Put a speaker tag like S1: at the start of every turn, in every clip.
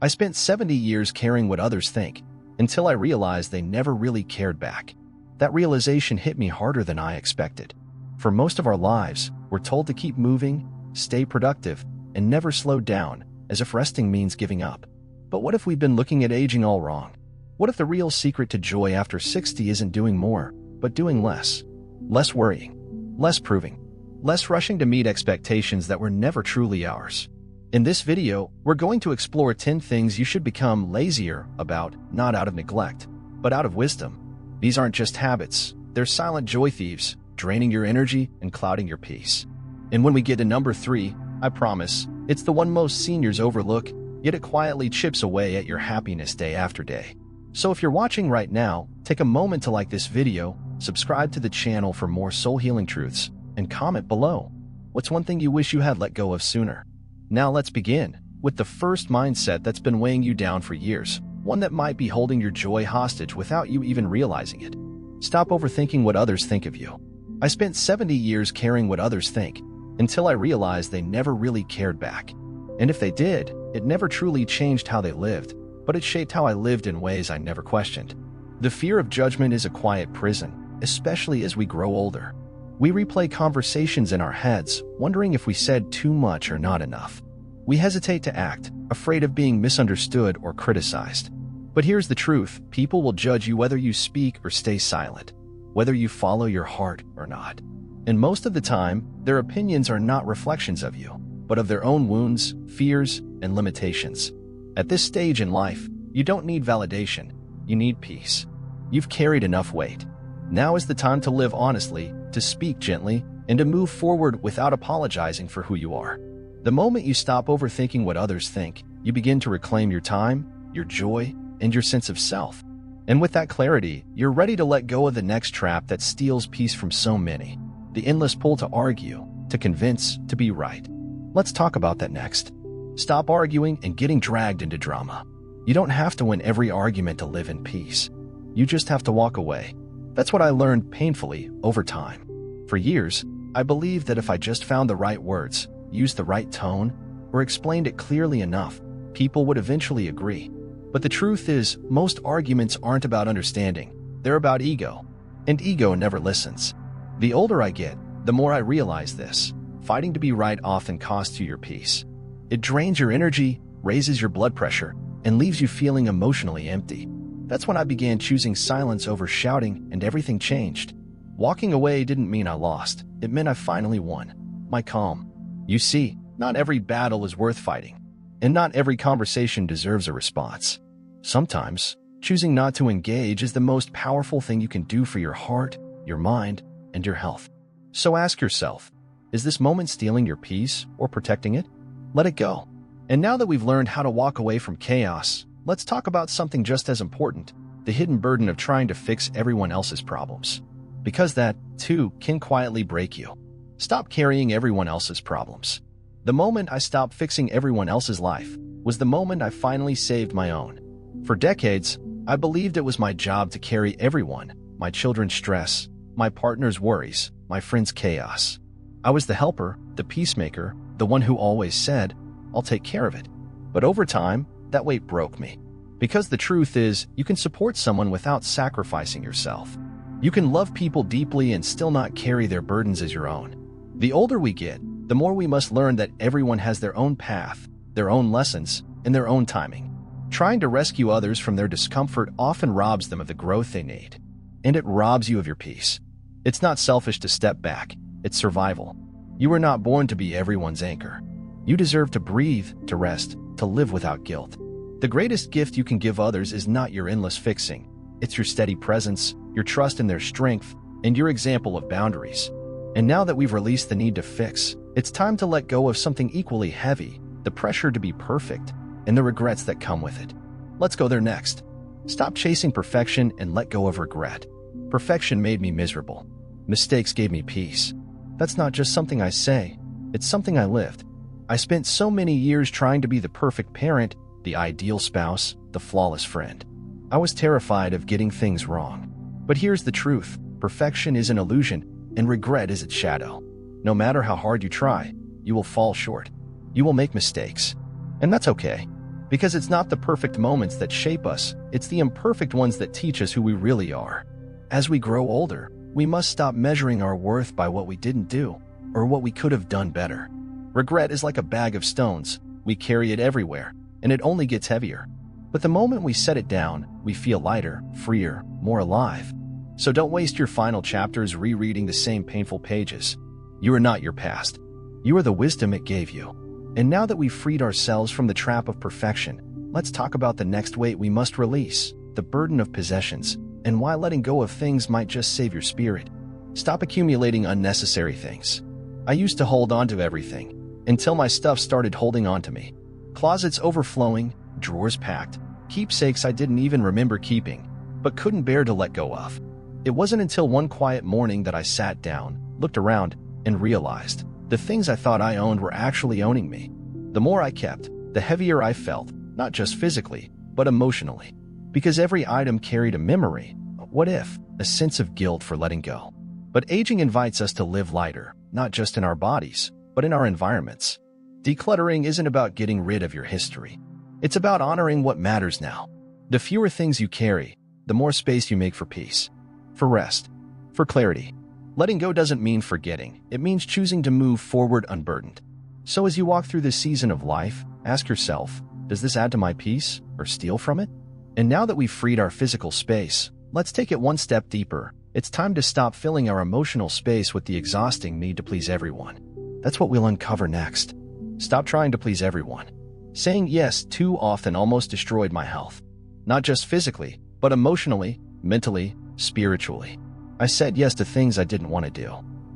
S1: I spent 70 years caring what others think, until I realized they never really cared back. That realization hit me harder than I expected. For most of our lives, we're told to keep moving, stay productive, and never slow down, as if resting means giving up. But what if we've been looking at aging all wrong? What if the real secret to joy after 60 isn't doing more, but doing less? Less worrying, less proving, less rushing to meet expectations that were never truly ours. In this video, we're going to explore 10 things you should become lazier about, not out of neglect, but out of wisdom. These aren't just habits, they're silent joy thieves, draining your energy and clouding your peace. And when we get to number 3, I promise, it's the one most seniors overlook, yet it quietly chips away at your happiness day after day. So if you're watching right now, take a moment to like this video, subscribe to the channel for more soul-healing truths, and comment below. What's one thing you wish you had let go of sooner? Now let's begin with the first mindset that's been weighing you down for years, one that might be holding your joy hostage without you even realizing it. Stop overthinking what others think of you. I spent 70 years caring what others think, until I realized they never really cared back. And if they did, it never truly changed how they lived, but it shaped how I lived in ways I never questioned. The fear of judgment is a quiet prison, especially as we grow older. We replay conversations in our heads, wondering if we said too much or not enough. We hesitate to act, afraid of being misunderstood or criticized. But here's the truth: people will judge you whether you speak or stay silent, whether you follow your heart or not. And most of the time, their opinions are not reflections of you, but of their own wounds, fears, and limitations. At this stage in life, you don't need validation, you need peace. You've carried enough weight. Now is the time to live honestly, to speak gently, and to move forward without apologizing for who you are. The moment you stop overthinking what others think, you begin to reclaim your time, your joy, and your sense of self. And with that clarity, you're ready to let go of the next trap that steals peace from so many: the endless pull to argue, to convince, to be right. Let's talk about that next. Stop arguing and getting dragged into drama. You don't have to win every argument to live in peace. You just have to walk away. That's what I learned painfully over time. For years, I believed that if I just found the right words, used the right tone, or explained it clearly enough, people would eventually agree. But the truth is, most arguments aren't about understanding, they're about ego. And ego never listens. The older I get, the more I realize this. Fighting to be right often costs you your peace. It drains your energy, raises your blood pressure, and leaves you feeling emotionally empty. That's when I began choosing silence over shouting, and everything changed. Walking away didn't mean I lost. It meant I finally won. My calm. You see, not every battle is worth fighting, and not every conversation deserves a response. Sometimes, choosing not to engage is the most powerful thing you can do for your heart, your mind, and your health. So ask yourself, is this moment stealing your peace or protecting it? Let it go. And now that we've learned how to walk away from chaos, let's talk about something just as important: the hidden burden of trying to fix everyone else's problems. Because that, too, can quietly break you. Stop carrying everyone else's problems. The moment I stopped fixing everyone else's life was the moment I finally saved my own. For decades, I believed it was my job to carry everyone: my children's stress, my partner's worries, my friend's chaos. I was the helper, the peacemaker, the one who always said, "I'll take care of it." But over time, that weight broke me. Because the truth is, you can support someone without sacrificing yourself. You can love people deeply and still not carry their burdens as your own. The older we get, the more we must learn that everyone has their own path, their own lessons, and their own timing. Trying to rescue others from their discomfort often robs them of the growth they need. And it robs you of your peace. It's not selfish to step back, it's survival. You were not born to be everyone's anchor. You deserve to breathe, to rest, to live without guilt. The greatest gift you can give others is not your endless fixing. It's your steady presence, your trust in their strength, and your example of boundaries. And now that we've released the need to fix, it's time to let go of something equally heavy: the pressure to be perfect, and the regrets that come with it. Let's go there next. Stop chasing perfection and let go of regret. Perfection made me miserable. Mistakes gave me peace. That's not just something I say, it's something I lived. I spent so many years trying to be the perfect parent, the ideal spouse, the flawless friend. I was terrified of getting things wrong. But here's the truth: perfection is an illusion, and regret is its shadow. No matter how hard you try, you will fall short. You will make mistakes. And that's okay. Because it's not the perfect moments that shape us, it's the imperfect ones that teach us who we really are. As we grow older, we must stop measuring our worth by what we didn't do or what we could have done better. Regret is like a bag of stones. We carry it everywhere, and it only gets heavier. But the moment we set it down, we feel lighter, freer, more alive. So don't waste your final chapters rereading the same painful pages. You are not your past. You are the wisdom it gave you. And now that we've freed ourselves from the trap of perfection, let's talk about the next weight we must release, the burden of possessions, and why letting go of things might just save your spirit. Stop accumulating unnecessary things. I used to hold on to everything, until my stuff started holding on to me. Closets overflowing, drawers packed, keepsakes I didn't even remember keeping, but couldn't bear to let go of. It wasn't until one quiet morning that I sat down, looked around, and realized the things I thought I owned were actually owning me. The more I kept, the heavier I felt, not just physically, but emotionally. Because every item carried a memory, a what if, a sense of guilt for letting go. But aging invites us to live lighter, not just in our bodies, but in our environments. Decluttering isn't about getting rid of your history. It's about honoring what matters now. The fewer things you carry, the more space you make for peace, for rest, for clarity. Letting go doesn't mean forgetting. It means choosing to move forward unburdened. So as you walk through this season of life, ask yourself, does this add to my peace or steal from it? And now that we've freed our physical space, let's take it one step deeper. It's time to stop filling our emotional space with the exhausting need to please everyone. That's what we'll uncover next. Stop trying to please everyone. Saying yes too often almost destroyed my health. Not just physically, but emotionally, mentally, spiritually. I said yes to things I didn't want to do.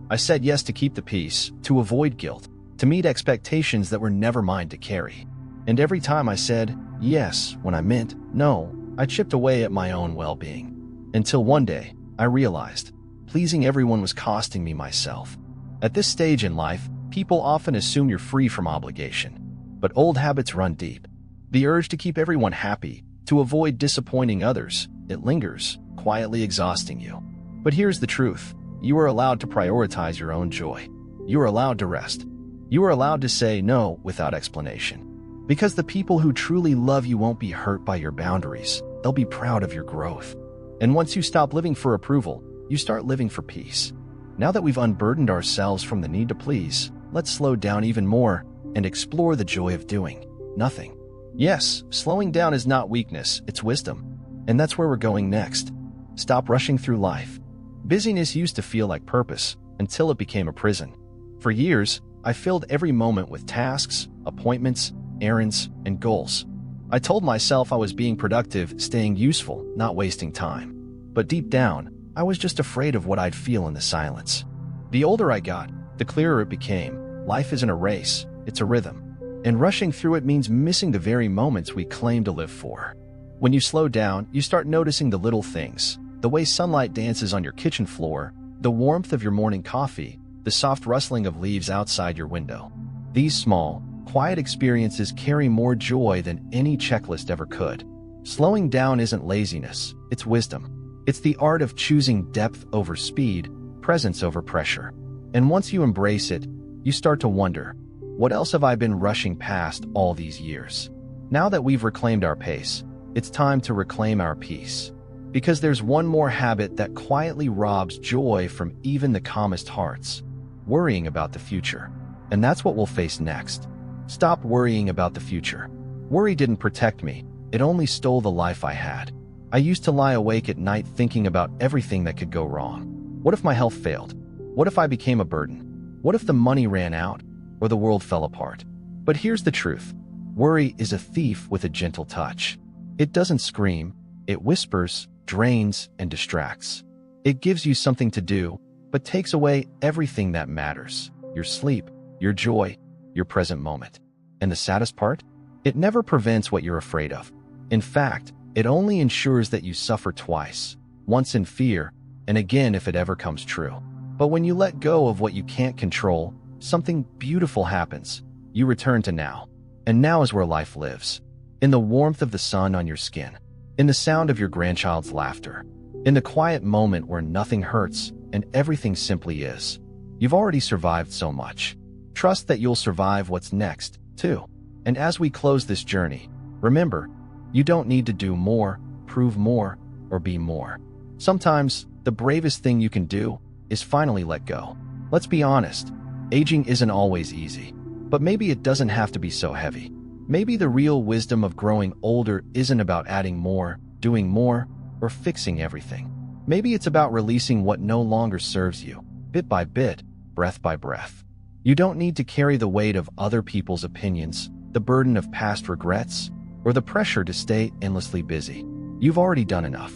S1: I said yes to keep the peace, to avoid guilt, to meet expectations that were never mine to carry. And every time I said yes when I meant no, I chipped away at my own well-being. Until one day, I realized pleasing everyone was costing me myself. At this stage in life, people often assume you're free from obligation. But old habits run deep. The urge to keep everyone happy, to avoid disappointing others, it lingers, quietly exhausting you. But here's the truth. You are allowed to prioritize your own joy. You are allowed to rest. You are allowed to say no without explanation. Because the people who truly love you won't be hurt by your boundaries. They'll be proud of your growth. And once you stop living for approval, you start living for peace. Now that we've unburdened ourselves from the need to please, let's slow down even more and explore the joy of doing nothing. Yes, slowing down is not weakness, it's wisdom. And that's where we're going next. Stop rushing through life. Busyness used to feel like purpose until it became a prison. For years, I filled every moment with tasks, appointments, errands, and goals. I told myself I was being productive, staying useful, not wasting time. But deep down, I was just afraid of what I'd feel in the silence. The older I got, the clearer it became. Life isn't a race, it's a rhythm. And rushing through it means missing the very moments we claim to live for. When you slow down, you start noticing the little things. The way sunlight dances on your kitchen floor, the warmth of your morning coffee, the soft rustling of leaves outside your window. These small, quiet experiences carry more joy than any checklist ever could. Slowing down isn't laziness, it's wisdom. It's the art of choosing depth over speed, presence over pressure. And once you embrace it, you start to wonder, what else have I been rushing past all these years? Now that we've reclaimed our pace, it's time to reclaim our peace. Because there's one more habit that quietly robs joy from even the calmest hearts: worrying about the future. And that's what we'll face next. Stop worrying about the future. Worry didn't protect me, it only stole the life I had. I used to lie awake at night thinking about everything that could go wrong. What if my health failed? What if I became a burden? What if the money ran out? Or the world fell apart? But here's the truth. Worry is a thief with a gentle touch. It doesn't scream, it whispers, drains, and distracts. It gives you something to do, but takes away everything that matters: your sleep, your joy, your present moment. And the saddest part? It never prevents what you're afraid of. In fact, it only ensures that you suffer twice, once in fear, and again if it ever comes true. But when you let go of what you can't control, something beautiful happens. You return to now. And now is where life lives. In the warmth of the sun on your skin. In the sound of your grandchild's laughter. In the quiet moment where nothing hurts and everything simply is. You've already survived so much. Trust that you'll survive what's next, too. And as we close this journey, Remember, you don't need to do more, prove more, or be more. Sometimes, the bravest thing you can do is finally let go. Let's be honest, aging isn't always easy, but maybe it doesn't have to be so heavy. Maybe the real wisdom of growing older isn't about adding more, doing more, or fixing everything. Maybe it's about releasing what no longer serves you, bit by bit, breath by breath. You don't need to carry the weight of other people's opinions, the burden of past regrets, or the pressure to stay endlessly busy. You've already done enough.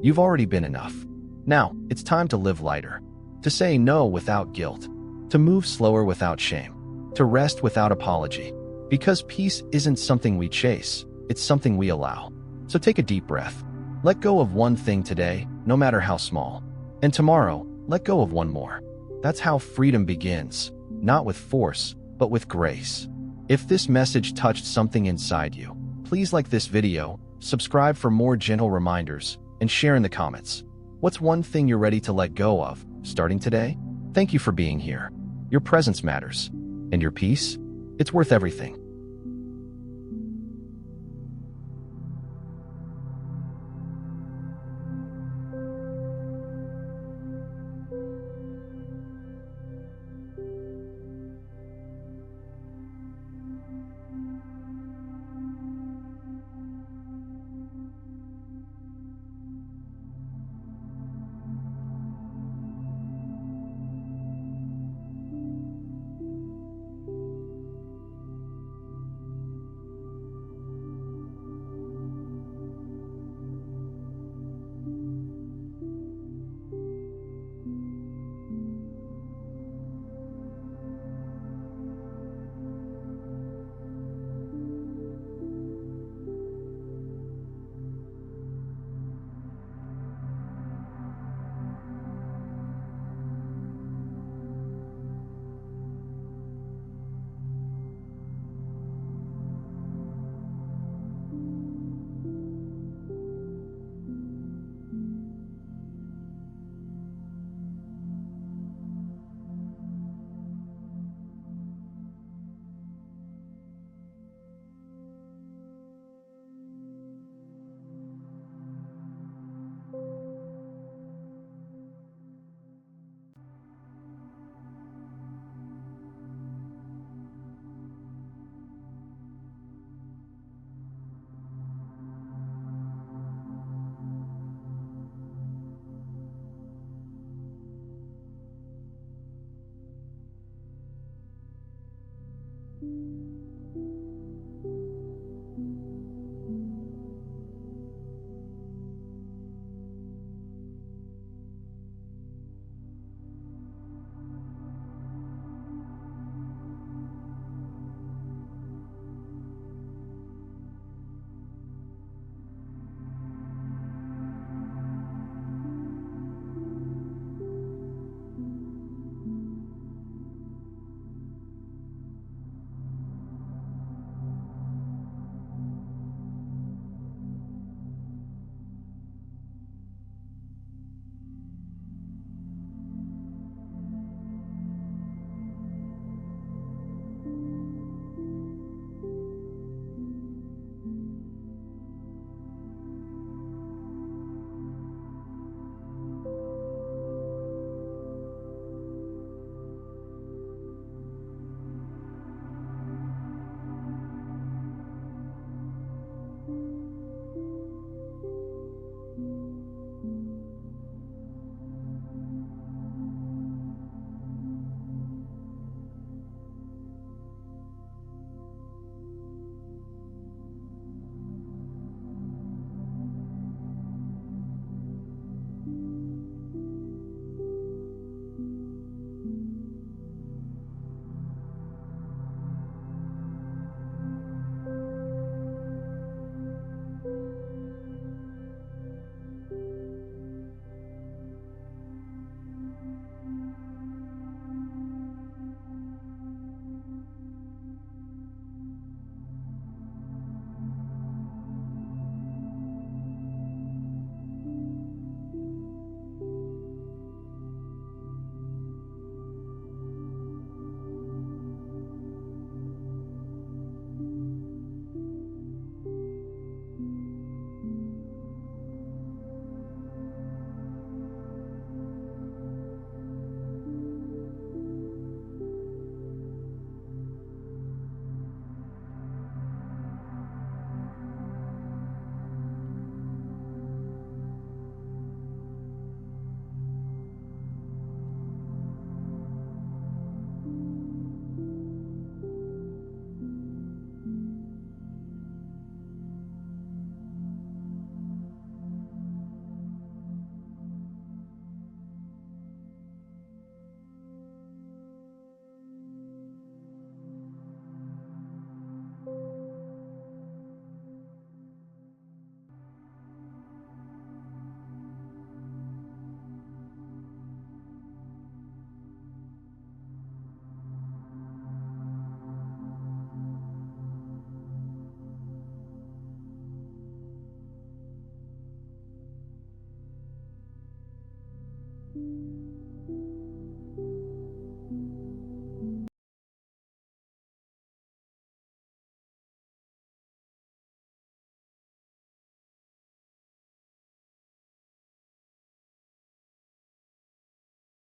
S1: You've already been enough. Now, it's time to live lighter, to say no without guilt, to move slower without shame, to rest without apology. Because peace isn't something we chase, it's something we allow. So take a deep breath. Let go of one thing today, no matter how small. And tomorrow, let go of one more. That's how freedom begins, not with force, but with grace. If this message touched something inside you, please like this video, subscribe for more gentle reminders, and share in the comments. What's one thing you're ready to let go of, starting today? Thank you for being here. Your presence matters. And your peace? It's worth everything.